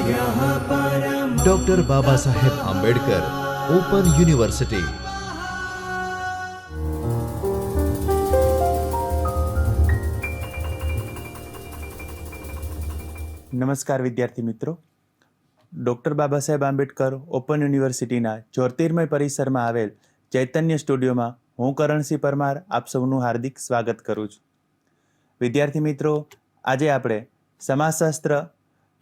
Doctor Baba Saheb Ambedkar open university. નમસ્કાર વિદ્યાર્થી મિત્રો, ડૉક્ટર બાબા સાહેબ આંબેડકર ઓપન યુનિવર્સિટીના 74મય પરિસરમાં આવેલ ચૈતન્ય સ્ટુડિયોમાં હું કરણસિંહ પરમાર આપ સૌનું હાર્દિક સ્વાગત કરું છું. વિદ્યાર્થી મિત્રો, આજે આપણે સમાજશાસ્ત્ર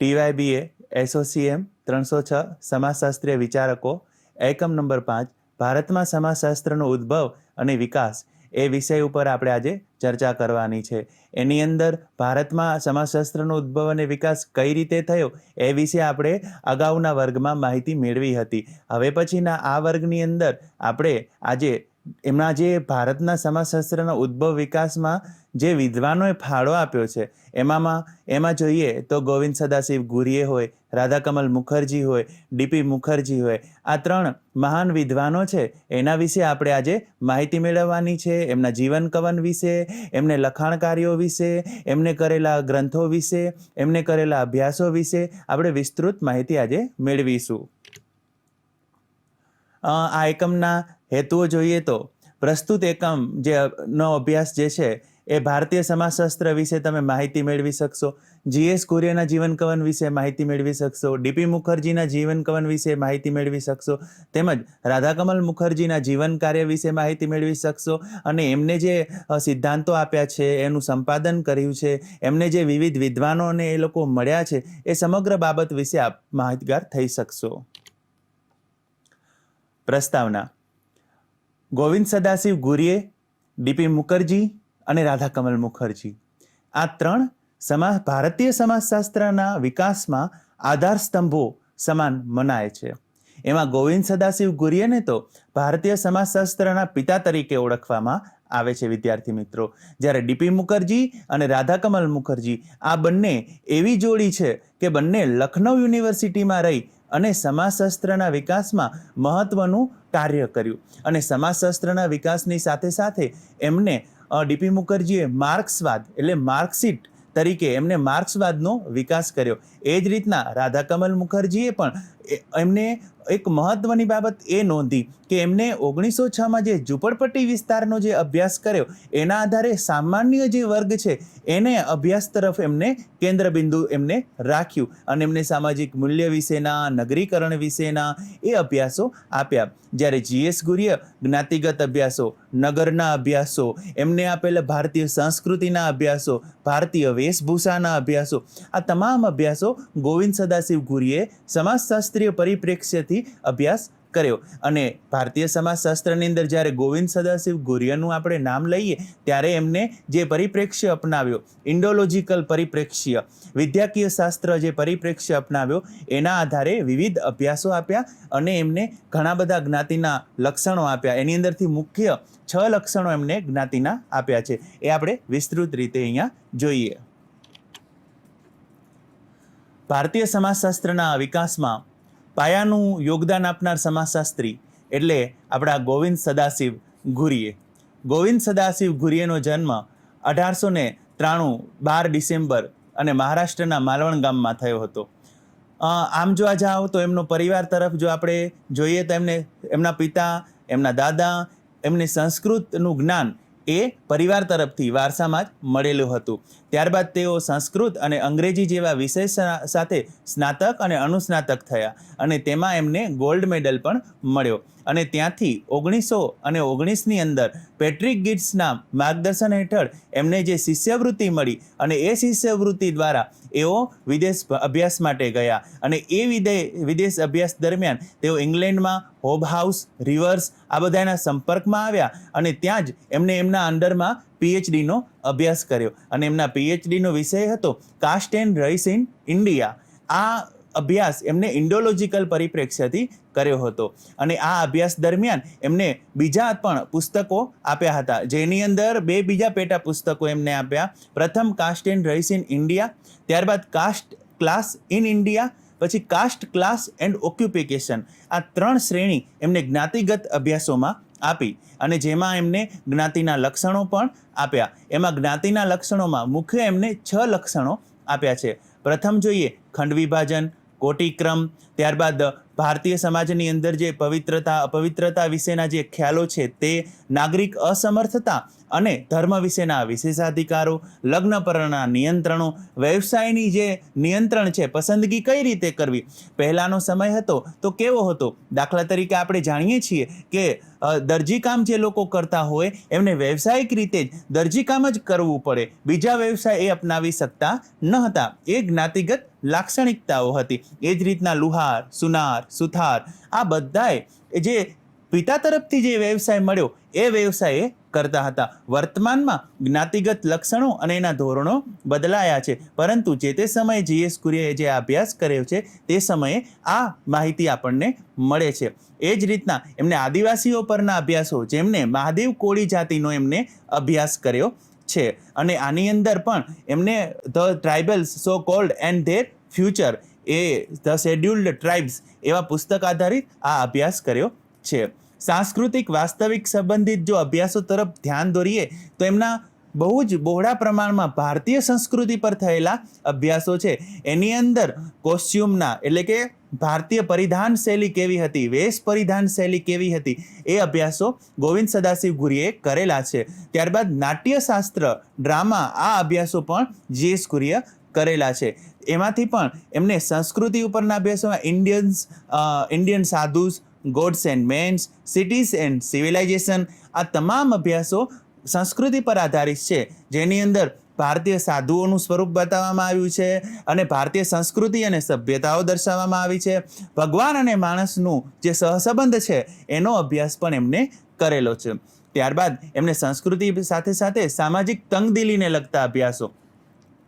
TYBA SOCM 306 સમાજશાસ્ત્રીય વિચારકો એકમ નંબર 5 ભારતમાં સમાજશાસ્ત્રનો ઉદ્ભવ અને વિકાસ એ વિષય ઉપર આપણે આજે ચર્ચા કરવાની છે. એની અંદર ભારતમાં સમાજશાસ્ત્રનો ઉદ્ભવ અને વિકાસ કઈ રીતે થયો એ વિશે આપણે અગાઉના વર્ગમાં માહિતી મેળવી હતી. હવે પછીના આ વર્ગની અંદર આપણે આજે એમના જે ભારતના સમાજશાસ્ત્રના ઉદ્ભવ વિકાસમાં જે વિદ્વાનોએ ફાળો આપ્યો છે એમાં જોઈએ તો ગોવિંદ સદાશિવ ગુરિએ હોય, રાધાકમલ મુખર્જી હોય, DP મુખર્જી હોય, આ ત્રણ મહાન વિદ્વાનો છે. એના વિશે આપણે આજે માહિતી મેળવવાની છે. એમના જીવન કવન વિશે, એમને લખાણ કાર્યો વિશે, એમને કરેલા ગ્રંથો વિશે, એમને કરેલા અભ્યાસો વિશે આપણે વિસ્તૃત માહિતી આજે મેળવીશું. આ એકમના હેતુઓ જોઈએ તો પ્રસ્તુત એકમ નો અભ્યાસ જે છે એ ભારતીય સમાજશાસ્ત્ર વિશે તમે માહિતી મેળવી શકશો. GS કુરિયના જીવન કવન વિશે માહિતી મેળવી શકશો. DP મુખર્જીના જીવન કવન વિશે માહિતી મેળવી શકશો. તેમજ રાધાકમલ મુખર્જીના જીવન કાર્ય વિશે માહિતી મેળવી શકશો. અને એમને જે સિદ્ધાંતો આપ્યા છે, એનું સંપાદન કર્યું છે, એમને જે વિવિધ વિદ્વાનોને એ લોકો મળ્યા છે, એ સમગ્ર બાબત વિશે આપ માહિતગાર થઈ શકશો. પ્રસ્તાવના: ગોવિંદ સદાશિવ ગુરિએ, DP મુખર્જી અને રાધાકમલ મુખર્જી આ ત્રણ ભારતીય સમાજશાસ્ત્રના વિકાસમાં આધાર સ્તંભો સમાન મનાય છે. એમાં ગોવિંદ સદાશિવ ગુરિયેને તો ભારતીય સમાજશાસ્ત્રના પિતા તરીકે ઓળખવામાં આવે છે વિદ્યાર્થી મિત્રો. જ્યારે DP મુખર્જી અને રાધાકમલ મુખર્જી આ બંને એવી જોડી છે કે બંને લખનૌ યુનિવર્સિટીમાં રહી અને સમાજશાસ્ત્રના વિકાસમાં મહત્વનું કાર્ય કર્યું. અને સમાજશાસ્ત્રના વિકાસની સાથે સાથે એમને DP મુખર્જીએ માર્ક્સવાદ એટલે માર્કશીટ તરીકે એમને માર્ક્સવાદનો વિકાસ કર્યો. એ જ રીતના રાધાકમલ મુખર્જીએ પણ એમને એક મહત્વની બાબત એ નોંધી કે એમને 1906માં જે ઝૂંપડપટ્ટી વિસ્તારનો જે અભ્યાસ કર્યો એના આધારે સામાન્ય જે વર્ગ છે એને અભ્યાસ તરફ એમને કેન્દ્ર બિંદુ એમને રાખ્યું અને એમને સામાજિક મૂલ્ય વિશેના, નગરીકરણ વિશેના એ અભ્યાસો આપ્યા. જ્યારે GS ગુરિય જ્ઞાતિગત અભ્યાસો, નગરના અભ્યાસો, એમને આપેલા ભારતીય સંસ્કૃતિના અભ્યાસો, ભારતીય વેશભૂષાના અભ્યાસો, આ તમામ અભ્યાસો ગોવિંદ સદાશિવ ગુરિએ સમાજશાસ્ત્રીય પરિપ્રેક્ષ્યથી અભ્યાસ કર્યો. અને ભારતીય સમાજશાસ્ત્રની અંદર જ્યારે ગોવિંદ સદાશિવ ગુરિયનું આપણે નામ લઈએ ત્યારે એમને જે પરિપ્રેક્ષ્ય અપનાવ્યો, ઇન્ડોલોજીકલ પરિપ્રેક્ષ્ય, વિદ્યાકીય શાસ્ત્ર જે પરિપ્રેક્ષ્ય અપનાવ્યો એના આધારે વિવિધ અભ્યાસો આપ્યા અને એમને ઘણા બધા જ્ઞાતિના લક્ષણો આપ્યા. એની અંદરથી મુખ્ય 6 લક્ષણો એમને જ્ઞાતિના આપ્યા છે. એ આપણે વિસ્તૃત રીતે અહીંયા જોઈએ. ભારતીય સમાજશાસ્ત્રના વિકાસમાં પાયાનું યોગદાન આપનાર સમાજશાસ્ત્રી એટલે આપણા ગોવિંદ સદાશિવ ગુરિએ. ગોવિંદ સદાશિવ ગુરિયેનો જન્મ 1893 12 ડિસેમ્બર અને મહારાષ્ટ્રના માલવણ ગામમાં થયો હતો. આમ જોવા જાઓ તો એમનો પરિવાર તરફ જો આપણે જોઈએ તો એમના પિતા, એમના દાદા, એમને સંસ્કૃતનું જ્ઞાન એ પરિવાર તરફથી વારસામાં જ મળેલું હતું. ત્યારબાદ તેઓ સંસ્કૃત અને અંગ્રેજી જેવા વિષય સાથે સ્નાતક અને અનુસ્નાતક થયા અને તેમાં એમને ગોલ્ડ મેડલ પણ મળ્યો. અને ત્યાંથી 1919ની અંદર પેટ્રિક ગિટ્સના માર્ગદર્શન હેઠળ એમને જે શિષ્યવૃત્તિ મળી અને એ શિષ્યવૃત્તિ દ્વારા એઓ વિદેશ અભ્યાસ માટે ગયા. અને એ વિદેશ અભ્યાસ દરમિયાન તેઓ ઇંગ્લેન્ડમાં હોબહાઉસ, રિવર્સ આ બધાના સંપર્કમાં આવ્યા અને ત્યાં જ એમને એમના અંડરમાં PhDનો અભ્યાસ કર્યો. અને એમના PhDનો વિષય હતો caste and race in India. આ અભ્યાસ એમને ઇન્ડોલોજીકલ પરિપ્રેક્ષ્યથી કર્યો હતો. અને આ અભ્યાસ દરમિયાન એમને બીજા પણ પુસ્તકો આપ્યા હતા, જેની અંદર 2 બીજા પેટા પુસ્તકો એમને આપ્યા. પ્રથમ caste and race in India, ત્યારબાદ કાસ્ટ ક્લાસ ઇન ઇન્ડિયા, પછી કાસ્ટ ક્લાસ એન્ડ ઓક્યુપેશન. આ 3 શ્રેણી એમને જ્ઞાતિગત અભ્યાસોમાં આપી અને જેમાં એમને જ્ઞાતિના લક્ષણો પણ આપ્યા. એમાં જ્ઞાતિના લક્ષણોમાં મુખ્ય એમને 6 લક્ષણો આપ્યા છે. પ્રથમ જોઈએ ખંડ વિભાજન, કોટિક્રમ, ત્યારબાદ ભારતીય સમાજની અંદર જે પવિત્રતા અપવિત્રતા વિશેના જે ખ્યાલો છે તે, નાગરિક અસમર્થતા અને ધર્મ વિશેના વિશેષાધિકારો, લગ્ન પરના નિયંત્રણો, વ્યવસાયની જે નિયંત્રણ છે, પસંદગી કઈ રીતે કરવી. પહેલાંનો સમય હતો તો કેવો હતો? દાખલા તરીકે આપણે જાણીએ છીએ કે દરજીકામ જે લોકો કરતા હોય એમને વ્યવસાયિક રીતે જ દરજીકામ જ કરવું પડે, બીજા વ્યવસાય એ અપનાવી શકતા ન હતા. એ જ્ઞાતિગત લાક્ષણિકતાઓ હતી. એ જ રીતના લુહાર, સુનાર, સુથાર આ બધાએ જે પિતા તરફથી જે વ્યવસાય મળ્યો એ વ્યવસાય કરતા હતા. વર્તમાનમાં જ્ઞાતિગત લક્ષણો અને એના ધોરણો બદલાયા છે, પરંતુ જે તે સમયે GS કુરિયે જે અભ્યાસ કર્યો છે તે સમયે આ માહિતી આપણને મળે છે. એ જ રીતના એમને આદિવાસીઓ પરના અભ્યાસો, જેમને મહાદેવ કોળી જાતિનો એમને અભ્યાસ કર્યો છે, અને આની અંદર પણ એમને the tribals so called and their future, એ ધ શેડ્યુલ્ડ ટ્રાઇબ્સ એવા પુસ્તક આધારિત આ અભ્યાસ કર્યો છે. સાંસ્કૃતિક વાસ્તવિક સંબંધિત જો અભ્યાસો તરફ ધ્યાન દોરીએ તો એમના બહુ જ બહોળા પ્રમાણમાં ભારતીય સંસ્કૃતિ પર થયેલા અભ્યાસો છે. એની અંદર કોસ્ચ્યુમના એટલે કે ભારતીય પરિધાન શૈલી કેવી હતી, વેશ પરિધાન શૈલી કેવી હતી, એ અભ્યાસો ગોવિંદ સદાશિવ ગુરીએ કરેલા છે. ત્યારબાદ નાટ્યશાસ્ત્ર, ડ્રામા આ અભ્યાસો પણ GS કુરિયે કરેલા છે. એમાંથી પણ એમને સંસ્કૃતિ ઉપરના અભ્યાસોમાં Indian sadhus, gods and mens, cities and civilization આ તમામ અભ્યાસો સંસ્કૃતિ પર આધારિત છે, જેની અંદર ભારતીય સાધુઓનું સ્વરૂપ બતાવવામાં આવ્યું છે અને ભારતીય સંસ્કૃતિ અને સભ્યતાઓ દર્શાવવામાં આવી છે. ભગવાન અને માણસનું જે સહસંબંધ છે એનો અભ્યાસ પણ એમને કરેલો છે. ત્યારબાદ એમને સંસ્કૃતિ સાથે સાથે સામાજિક તંગદિલીને લગતા અભ્યાસો,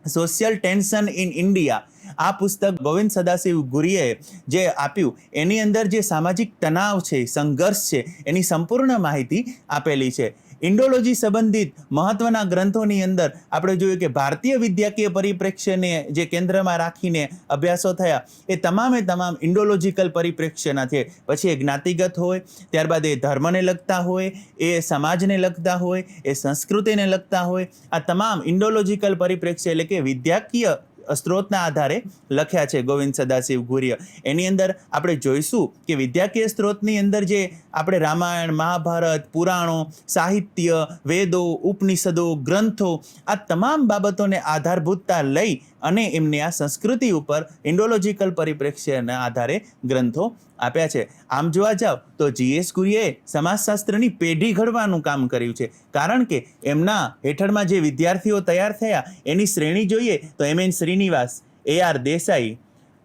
સોશિયલ ટેન્શન ઇન ઇન્ડિયા આ પુસ્તક ગોવિંદ સદાશિવ ગુરીએ જે આપ્યું એની અંદર જે સામાજિક તણાવ છે, સંઘર્ષ છે, એની સંપૂર્ણ માહિતી આપેલી છે. ઇન્ડોલોજી સંબંધિત મહત્વના ગ્રંથોની અંદર આપણે જોયું કે ભારતીય વિદ્યાકીય પરિપ્રેક્ષ્યને જે કેન્દ્રમાં રાખીને અભ્યાસો થયા એ તમામે તમામ ઇન્ડોલોજીકલ પરિપ્રેક્ષ્યના છે. પછી એ જ્ઞાતિગત હોય, ત્યારબાદ એ ધર્મને લગતા હોય, એ સમાજને લગતા હોય, એ સંસ્કૃતિને લગતા હોય, આ તમામ ઇન્ડોલોજીકલ પરિપ્રેક્ષ્ય એટલે કે વિદ્યાકીય સ્ત્રોતના આધારે લખ્યા છે ગોવિંદ સદાશિવ ગુરીએ. એની અંદર આપણે જોઈશું કે વિદ્યાકીય સ્ત્રોતની અંદર જે આપણે રામાયણ, મહાભારત, પુરાણો, સાહિત્ય, વેદો, ઉપનિષદો, ગ્રંથો આ તમામ બાબતોને આધારભૂતતા લઈ અને એમને આ સંસ્કૃતિ ઉપર ઇન્ડોલોજીકલ પરિપ્રેક્ષ્યના આધારે ગ્રંથો આપ્યા છે. આમ જોવા જાવ તો GS કુરિયે સમાજશાસ્ત્રની પેઢી ઘડવાનું કામ કર્યું છે, કારણ કે એમના હેઠળમાં જે વિદ્યાર્થીઓ તૈયાર થયા એની શ્રેણી જોઈએ તો MN Srinivasa, AR Desai,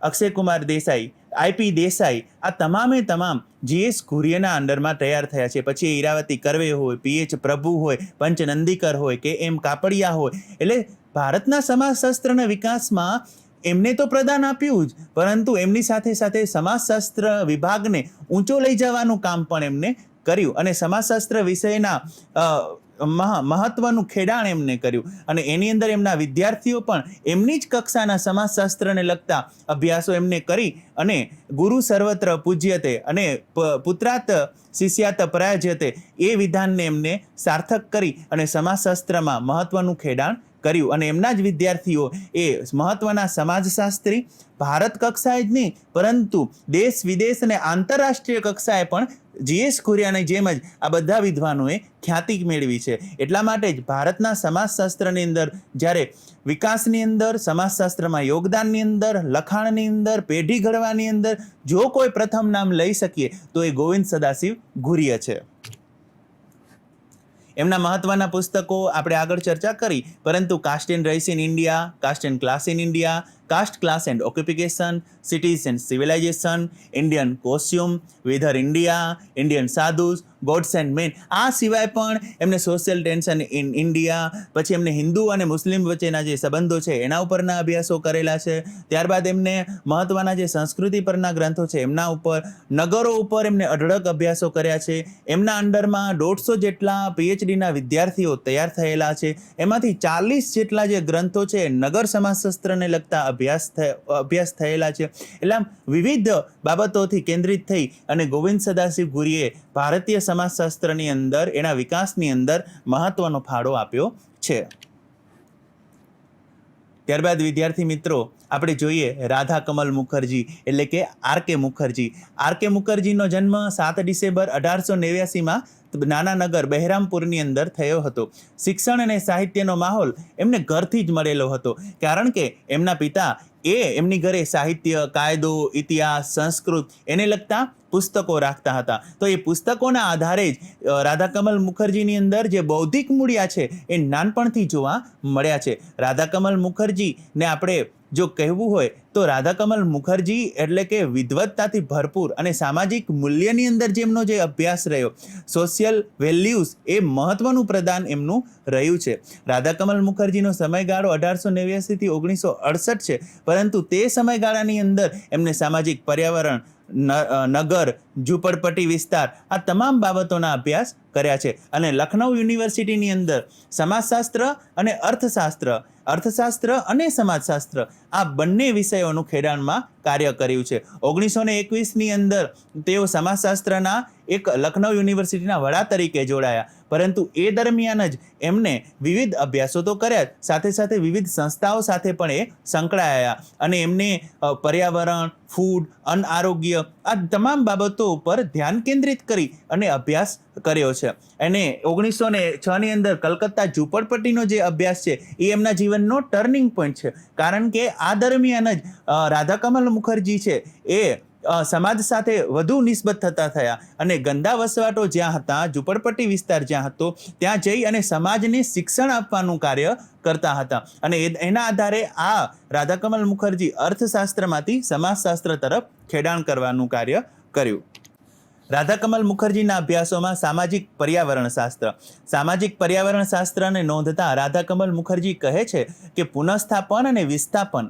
Akshay Kumar Desai, IP Desai આ તમામે તમામ GS કુરિયના અંડરમાં તૈયાર થયા છે. પછી ઈરાવતી કરવે હોય, PH પ્રભુ હોય, પંચ નંદીકર હોય, KM કાપડિયા હોય, એટલે ભારતના સમાજશાસ્ત્રના વિકાસમાં એમને તો પ્રદાન આપ્યું જ, પરંતુ એમની સાથે સાથે સમાજશાસ્ત્ર વિભાગને ઊંચો લઈ જવાનું કામ પણ એમને કર્યું અને સમાજશાસ્ત્ર વિષયના મહત્વનું ખેડાણ એમને કર્યું. અને એની અંદર એમના વિદ્યાર્થીઓ પણ એમની જ કક્ષાના સમાજશાસ્ત્રને લગતા અભ્યાસો એમને કરી અને ગુરુ સર્વત્ર પૂજ્યતે અને પુત્રાત શિષ્યાત પરાજ્યતે એ વિધાનને એમને સાર્થક કરી અને સમાજશાસ્ત્રમાં મહત્વનું ખેડાણ કર્યું. અને એમના જ વિદ્યાર્થીઓ એ મહત્વના સમાજશાસ્ત્રી ભારત કક્ષાએ જ નહીં પરંતુ દેશ વિદેશ અને આંતરરાષ્ટ્રીય કક્ષાએ પણ GS કુરિયાની જેમ જ આ બધા વિદ્વાનોએ ખ્યાતિ મેળવી છે. એટલા માટે જ ભારતના સમાજશાસ્ત્રની અંદર જ્યારે વિકાસની અંદર, સમાજશાસ્ત્રમાં યોગદાનની અંદર, લખાણની અંદર, પેઢી ઘડવાની અંદર જો કોઈ પ્રથમ નામ લઈ શકીએ તો એ ગોવિંદ સદાશિવ ગુરીએ છે. એમના મહત્વના પુસ્તકો આપણે આગળ ચર્ચા કરી, પરંતુ caste and race in India, caste and class in India, caste class and occupation, cities and civilization, Indian costume, whither India, Indian sadhus, gods and men આ સિવાય પણ એમને સોશિયલ ટેન્શન ઇન ઇન્ડિયા, પછી એમને હિન્દુ અને મુસ્લિમ વચ્ચેના જે સંબંધો છે એના ઉપરના અભ્યાસો કરેલા છે. ત્યારબાદ એમને મહત્વના જે સંસ્કૃતિ પરના ગ્રંથો છે એમના ઉપર, નગરો ઉપર એમને અઢળક અભ્યાસો કર્યા છે. એમના અંડરમાં 150 જેટલા PhDના વિદ્યાર્થીઓ તૈયાર થયેલા છે. એમાંથી 40 જેટલા જે ગ્રંથો છે નગર સમાજશાસ્ત્રને લગતા અભ્યાસ થયેલા છે. એટલે આમ વિવિધ બાબતોથી કેન્દ્રિત થઈ અને ગોવિંદ સદાશિવ ગુરીએ ભારતીય સમાજશાસ્ત્રની અંદર એના વિકાસની અંદર મહત્વનો ફાળો આપ્યો છે. ત્યારબાદ વિદ્યાર્થી મિત્રો આપણે જોઈએ રાધા કમલ મુખર્જી એટલે કે આર.કે. મુખર્જી. આર.કે. મુખર્જીનો જન્મ 7 ડિસેમ્બર 1889માં નાના નગર બહેરામપુરની અંદર થયો હતો. શિક્ષણ અને સાહિત્યનો માહોલ એમને ઘરથી જ મળેલો હતો, કારણ કે એમના પિતા એમની ઘરે સાહિત્ય, કાયદો, ઇતિહાસ, સંસ્કૃત એને લગતા પુસ્તકો રાખતા હતા. તો એ પુસ્તકોના આધારે જ રાધાકમલ મુખર્જીની અંદર જે બૌદ્ધિક મૂળિયા છે એ નાનપણથી જોવા મળ્યા છે. રાધાકમલ મુખર્જીને આપણે જો કહેવું હોય તો રાધાકમલ મુખર્જી એટલે કે વિદ્વત્તાથી ભરપૂર અને સામાજિક મૂલ્યની અંદર જેમનો જે અભ્યાસ રહ્યો, સોશિયલ વેલ્યુઝ એ મહત્વનું પ્રદાન એમનું રહ્યું છે. રાધાકમલ મુખર્જીનો સમયગાળો 1889 થી 1968 છે, પરંતુ તે સમયગાળાની અંદર એમને સામાજિક પર્યાવરણ, નગર, ઝૂંપડપટ્ટી વિસ્તાર આ તમામ બાબતોના અભ્યાસ કર્યા છે. અને લખનઉ યુનિવર્સિટીની અંદર સમાજશાસ્ત્ર અને અર્થશાસ્ત્ર અને સમાજશાસ્ત્ર આ બંને વિષયોનું ખેડાણમાં કાર્ય કર્યું છે. 1921ની અંદર તેઓ સમાજશાસ્ત્રના એક લખનઉ યુનિવર્સિટીના વડા તરીકે જોડાયા, પરંતુ એ દરમિયાન જ એમને વિવિધ અભ્યાસો તો કર્યા, સાથે સાથે વિવિધ સંસ્થાઓ સાથે પણ એ સંકળાયા અને એમને પર્યાવરણ, ફૂડ, અન્ન, આરોગ્ય આ તમામ બાબતો ઉપર ધ્યાન કેન્દ્રિત કરી અને અભ્યાસ કર્યો છે. અને 1906ની અંદર કલકત્તા ઝૂંપડપટ્ટીનો જે અભ્યાસ છે એ એમના જીવનનો ટર્નિંગ પોઈન્ટ છે, કારણ કે આ દરમિયાન જ રાધાકમલ મુખર્જી છે એ સમાજ સાથે વધુ નિસ્બત થતા થયા અને ગંદા વસવાટો જ્યાં હતા, ઝૂંપડપટ્ટી વિસ્તાર જ્યાં હતો ત્યાં જઈ અને સમાજને શિક્ષણ આપવાનું કાર્ય કરતા હતા. અને એના આધારે આ રાધાકમલ મુખર્જી અર્થશાસ્ત્રમાંથી સમાજશાસ્ત્ર તરફ ખેડાણ કરવાનું કાર્ય કર્યું. રાધાકમલ મુખર્જીના અભ્યાસોમાં સામાજિક પર્યાવરણ શાસ્ત્રને નોંધતા રાધાકમલ મુખર્જી કહે છે કે પુનઃસ્થાપન અને વિસ્થાપન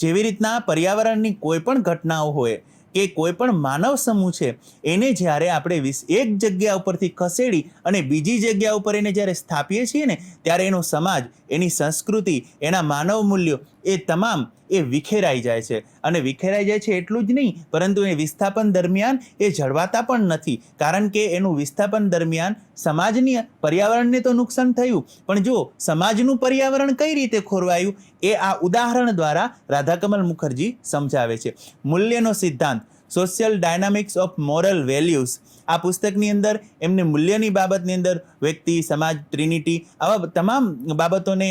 જેવી રીતના પર્યાવરણની કોઈ પણ ઘટનાઓ હોય કે કોઈ પણ માનવ સમૂહ છે એને જ્યારે આપણે એક જગ્યા ઉપરથી ખસેડી અને બીજી જગ્યા ઉપર એને જ્યારે સ્થાપીએ છીએ ને ત્યારે એનો સમાજ, એની સંસ્કૃતિ, એના માનવ મૂલ્યો એ તમામ એ વિખેરાઈ જાય છે. અને વિખેરાઈ જાય છે એટલું જ નહીં, પરંતુ એ વિસ્થાપન દરમિયાન એ જળવાતા પણ નથી, કારણ કે એનું વિસ્થાપન દરમિયાન સમાજની પર્યાવરણને તો નુકસાન થયું, પણ જો સમાજનું પર્યાવરણ કઈ રીતે ખોરવાયું એ આ ઉદાહરણ દ્વારા રાધાકમલ મુખર્જી સમજાવે છે. મૂલ્યનો સિદ્ધાંત, social dynamics of moral values આ પુસ્તકની અંદર એમને મૂલ્યની બાબતની અંદર વ્યક્તિ, સમાજ, ટ્રિનિટી આવા તમામ બાબતોને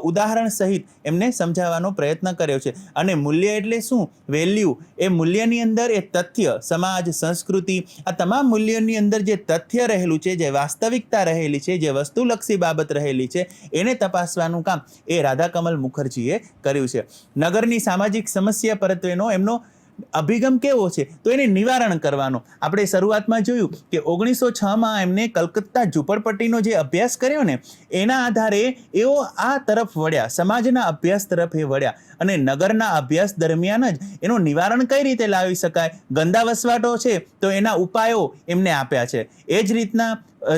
ઉદાહરણ સહિત એમને સમજાવવાનો પ્રયત્ન કર્યો છે. અને મૂલ્ય એટલે શું? વેલ્યુ. એ મૂલ્યની અંદર એ તથ્ય, સમાજ, સંસ્કૃતિ આ તમામ મૂલ્યોની અંદર જે તથ્ય રહેલું છે, જે વાસ્તવિકતા રહેલી છે, જે વસ્તુલક્ષી બાબત રહેલી છે એને તપાસવાનું કામ એ રાધાકમલ મુખર્જીએ કર્યું છે. નગરની સામાજિક સમસ્યા પરત્વેનો એમનો અભિગમ કેવો છે? તો એને નિવારણ કરવાનો. આપણે શરૂઆતમાં જોયું કે 1906માં એમને કલકત્તા ઝૂંપડપટ્ટીનો જે અભ્યાસ કર્યો ને એના આધારે એઓ આ તરફ વળ્યા, સમાજના અભ્યાસ તરફ એ વળ્યા અને નગરના અભ્યાસ દરમિયાન જ એનું નિવારણ કઈ રીતે લાવી શકાય, ગંદા વસવાટો છે તો એના ઉપાયો એમને આપ્યા છે. એ જ રીતના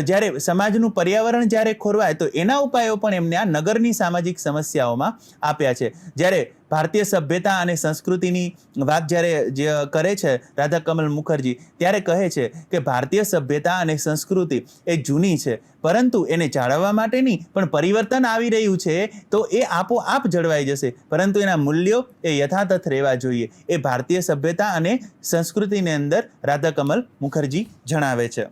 જ્યારે સમાજનું પર્યાવરણ જ્યારે ખોરવાય તો એના ઉપાયો પણ એમને આ નગરની સામાજિક સમસ્યાઓમાં આપ્યા છે. જ્યારે ભારતીય સભ્યતા અને સંસ્કૃતિની વાત જ્યારે કરે છે રાધાકમલ મુખર્જી, ત્યારે કહે છે કે ભારતીય સભ્યતા અને સંસ્કૃતિ એ જૂની છે, પરંતુ એને જાળવવા માટે નહીં, પણ પરિવર્તન આવી રહ્યું છે તો એ આપોઆપ જળવાઈ જશે, પરંતુ એના મૂલ્યો એ યથાતથ રહેવા જોઈએ. એ ભારતીય સભ્યતા અને સંસ્કૃતિની અંદર રાધાકમલ મુખર્જી જણાવે છે.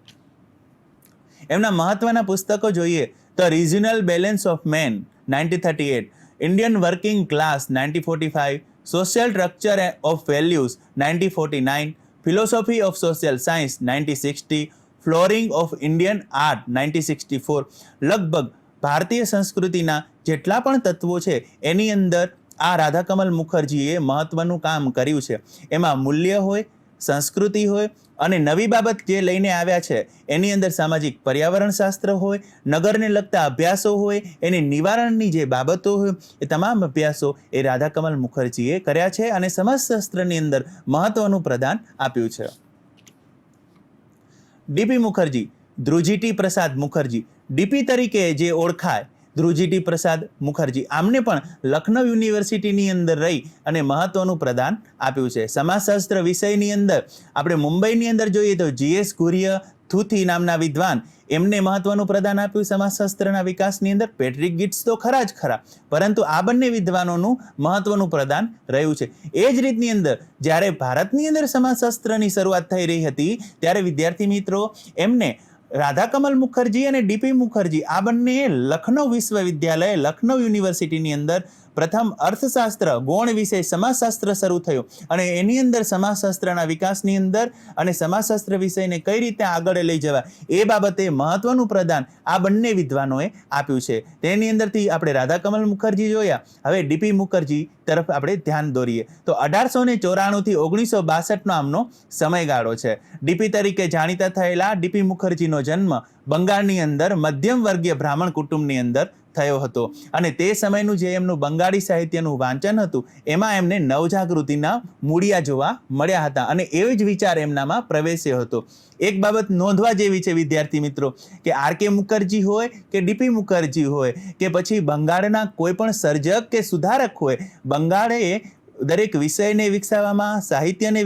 એમના મહત્વના પુસ્તકો જોઈએ તો regional balance of man 1938, Indian working class 1945, social structure of values 1949, philosophy of social science 1960, flowering of Indian art 1964. લગભગ ભારતીય સંસ્કૃતિના જેટલા પણ તત્વો છે એની અંદર આ રાધાકમલ મુખર્જીએ મહત્વનું કામ કર્યું છે. એમાં મૂલ્ય હોય, સંસ્કૃતિ હોય અને નવી બાબત જે લઈને આવ્યા છે એની અંદર સામાજિક પર્યાવરણ શાસ્ત્ર હોય, નગરને લગતા અભ્યાસો હોય, એની નિવારણની જે બાબતો હોય એ તમામ અભ્યાસો એ રાધાકમલ મુખર્જીએ કર્યા છે અને સમાજશાસ્ત્રની અંદર મહત્વનું પ્રદાન આપ્યું છે. ડીપી મુખર્જી, ધ્રુજીટી પ્રસાદ મુખર્જી, ડીપી તરીકે જે ઓળખાય, ધ્રુવજીટી પ્રસાદ મુખર્જી, આમને પણ લખનઉ યુનિવર્સિટીની અંદર રહી અને મહત્વનું પ્રદાન આપ્યું છે. સમાજશાસ્ત્ર વિષયની અંદર આપણે મુંબઈની અંદર જોઈએ તો GS ઘુરિય થુથી નામના વિદ્વાન, એમને મહત્વનું પ્રદાન આપ્યું સમાજશાસ્ત્રના વિકાસની અંદર. પેટ્રિક ગિટ્સ તો ખરા જ ખરા, પરંતુ આ બંને વિદ્વાનોનું મહત્વનું પ્રદાન રહ્યું છે. એ જ રીતની અંદર જ્યારે ભારતની અંદર સમાજશાસ્ત્રની શરૂઆત થઈ રહી હતી ત્યારે વિદ્યાર્થી મિત્રો એમને રાધાકમલ મુખર્જી અને DP મુખર્જી આ બંને લખનઉ વિશ્વવિદ્યાલય, લખનઉ યુનિવર્સિટીની અંદર પ્રથમ અર્થશાસ્ત્ર ગૌણ વિષય સમાજશાસ્ત્ર શરૂ થયો અને એની અંદર સમાજશાસ્ત્રના વિકાસની અંદર અને સમાજશાસ્ત્ર વિષયને કઈ રીતે આગળ લઈ જવા એ બાબતે મહત્વનું પ્રદાન આ બંને વિદ્વાનોએ આપ્યું છે. તેની અંદરથી આપણે રાધાકમલ મુખર્જી જોયા, હવે DP મુખર્જી તરફ આપણે ધ્યાન દોરીએ તો 1894 થી 1962 આમનો સમયગાળો છે. DP તરીકે જાણીતા થયેલા DP મુખર્જીનો જન્મ બંગાળની અંદર મધ્યમ વર્ગીય બ્રાહ્મણ કુટુંબની અંદર થયો હતો અને તે સમયનું જે એમનું બંગાળી સાહિત્યનું વાંચન હતું એમાં એમને નવજાગૃતિના મૂળિયા જોવા મળ્યા હતા અને એવો જ વિચાર એમનામાં પ્રવેશ્યો હતો. એક બાબત નોંધવા જેવી છે વિદ્યાર્થી મિત્રો કે RK મુખર્જી હોય કે DP મુખર્જી હોય કે પછી બંગાળના કોઈ પણ સર્જક કે સુધારક હોય, બંગાળે દરેક વિષયને વિકસાવવામાં, સાહિત્યને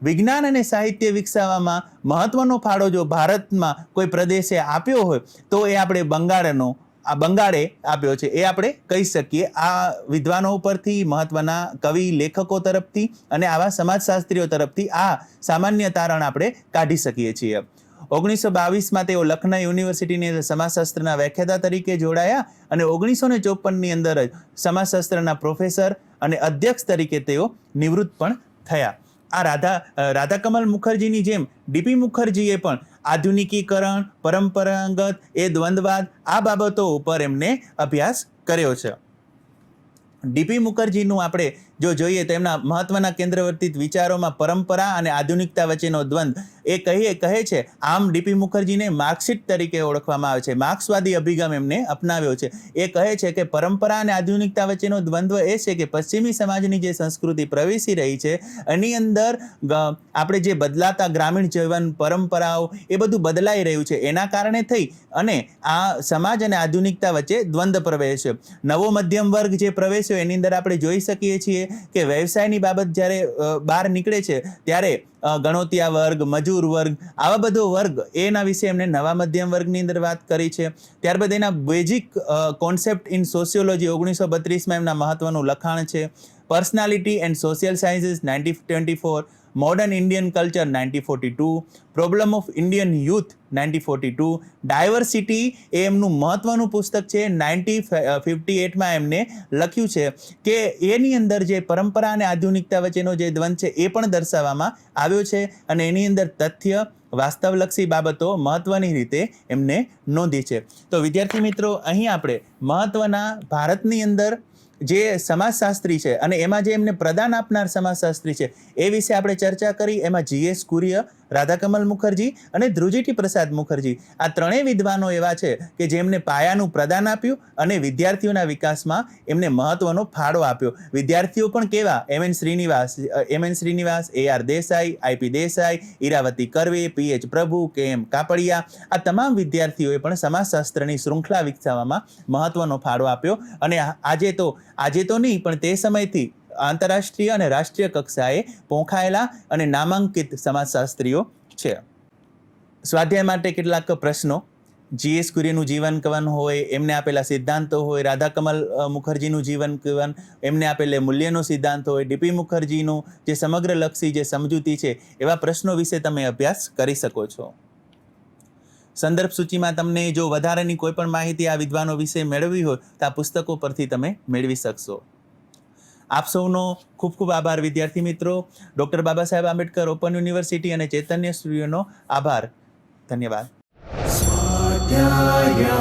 વિજ્ઞાન અને સાહિત્ય વિકસાવવામાં મહત્વનો ફાળો જો ભારતમાં કોઈ પ્રદેશે આપ્યો હોય તો એ આપણે બંગાળે આપ્યો છે એ આપણે કહી શકીએ. આ વિદ્વાનો ઉપરથી, મહત્વના કવિ લેખકો તરફથી અને આવા સમાજશાસ્ત્રીઓ તરફથી આ સામાન્ય તારણ આપણે કાઢી શકીએ છીએ. 1922માં તેઓ લખનઉ યુનિવર્સિટીની અંદર સમાજશાસ્ત્રના વ્યાખ્યાતા તરીકે જોડાયા અને 1954ની અંદર જ સમાજશાસ્ત્રના પ્રોફેસર અને અધ્યક્ષ તરીકે તેઓ નિવૃત્ત પણ થયા. આ રાધાકમલ મુખર્જીની જેમ DP મુખર્જીએ પણ આધુનિકીકરણ, પરંપરાગત, એ દ્વંદ્વવાદ આ બાબતો ઉપર એમને અભ્યાસ કર્યો છે. DP મુખર્જીનું આપણે જો જોઈએ તો એમના મહત્વના કેન્દ્રવર્તિત વિચારોમાં પરંપરા અને આધુનિકતા વચ્ચેનો દ્વંદ્વ એ કહે છે. આમ DP મુખર્જીને માર્ક્સિસ્ટ તરીકે ઓળખવામાં આવે છે, માર્ક્સવાદી અભિગમ એમને અપનાવ્યો છે. એ કહે છે કે પરંપરા અને આધુનિકતા વચ્ચેનો દ્વંદ્વ એ છે કે પશ્ચિમી સમાજની જે સંસ્કૃતિ પ્રવેશી રહી છે એની અંદર આપણે જે બદલાતા ગ્રામીણ જીવન, પરંપરાઓ એ બધું બદલાઈ રહ્યું છે. એના કારણે થઈ અને આ સમાજ અને આધુનિકતા વચ્ચે દ્વંદ્વ પ્રવેશ્યો. નવો મધ્યમ વર્ગ જે પ્રવેશ્યો એની અંદર આપણે જોઈ શકીએ છીએ કે વ્યવસાયની બાબત જ્યારે બહાર નીકળે છે ત્યારે ગણોતિયા વર્ગ, મજૂર વર્ગ, આવા બધો વર્ગ એના વિશે એમને નવા મધ્યમ વર્ગની અંદર વાત કરી છે. ત્યારબાદ એના બેઝિક કોન્સેપ્ટ ઇન સોશિયોલોજી 1932માં એમના મહત્વનું લખાણ છે. Personality and social sciences 1924, modern Indian culture 1942, problem of Indian youth 1942, diversity એ એમનું મહત્વનું પુસ્તક છે. 1958માં એમને લખ્યું છે કે એની અંદર જે પરંપરા અને આધુનિકતા વચ્ચેનો જે દ્વંદ્વ છે એ પણ દર્શાવવામાં આવ્યો છે અને એની અંદર તથ્ય, વાસ્તવલક્ષી બાબતો મહત્વની રીતે એમને નોંધી છે. તો વિદ્યાર્થી મિત્રો અહીં આપણે મહત્વના ભારતની અંદર જે સમાજશાસ્ત્રી છે અને એમાં જે એમને પ્રદાન આપનાર સમાજશાસ્ત્રી છે એ વિશે આપણે ચર્ચા કરી. એમાં GS ઘુરિય, રાધાકમલ મુખર્જી અને ધ્રુવજીટી પ્રસાદ મુખર્જી આ ત્રણેય વિદ્વાનો એવા છે કે જેમને પાયાનું પ્રદાન આપ્યું અને વિદ્યાર્થીઓના વિકાસમાં એમને મહત્વનો ફાળો આપ્યો. વિદ્યાર્થીઓ પણ કેવા? MN Srinivasa, AR Desai, IP Desai, Iravati કરવે, PH પ્રભુ, KM કાપડિયા, આ તમામ વિદ્યાર્થીઓએ પણ સમાજશાસ્ત્રની શૃંખલા વિકસાવવામાં મહત્વનો ફાળો આપ્યો અને આજે તો નહીં પણ તે સમયથી આંતરરાષ્ટ્રીય અને રાષ્ટ્રીય કક્ષાએ પહોંચાયેલા અને નામાંકિત સમાજશાસ્ત્રીઓ છે. સ્વાધ્યાય માટે કેટલાક પ્રશ્નો. GS ઘુરિયનું જીવન કવન હોય, એમને આપેલા સિદ્ધાંતો હોય, રાધાકમલ મુખર્જીનું જીવન કવન, એમને આપેલા મૂલ્યનો સિદ્ધાંત હોય, DP મુખર્જીનું જે સમગ્રલક્ષી જે સમજૂતી છે એવા પ્રશ્નો વિશે તમે અભ્યાસ કરી શકો છો. સંદર્ભ સૂચિમાં તમને જો વધારાની કોઈ પણ માહિતી આ વિદ્વાનો વિશે મેળવવી હોય તો આ પુસ્તકો પરથી તમે મેળવી શકશો. આપ સૌનો ખૂબ ખૂબ આભાર વિદ્યાર્થી મિત્રો. Doctor Baba Saheb Ambedkar open university અને ચૈતન્ય સ્ટુડિયોનો આભાર. ધન્યવાદ. સ્વાધ્યાયઃ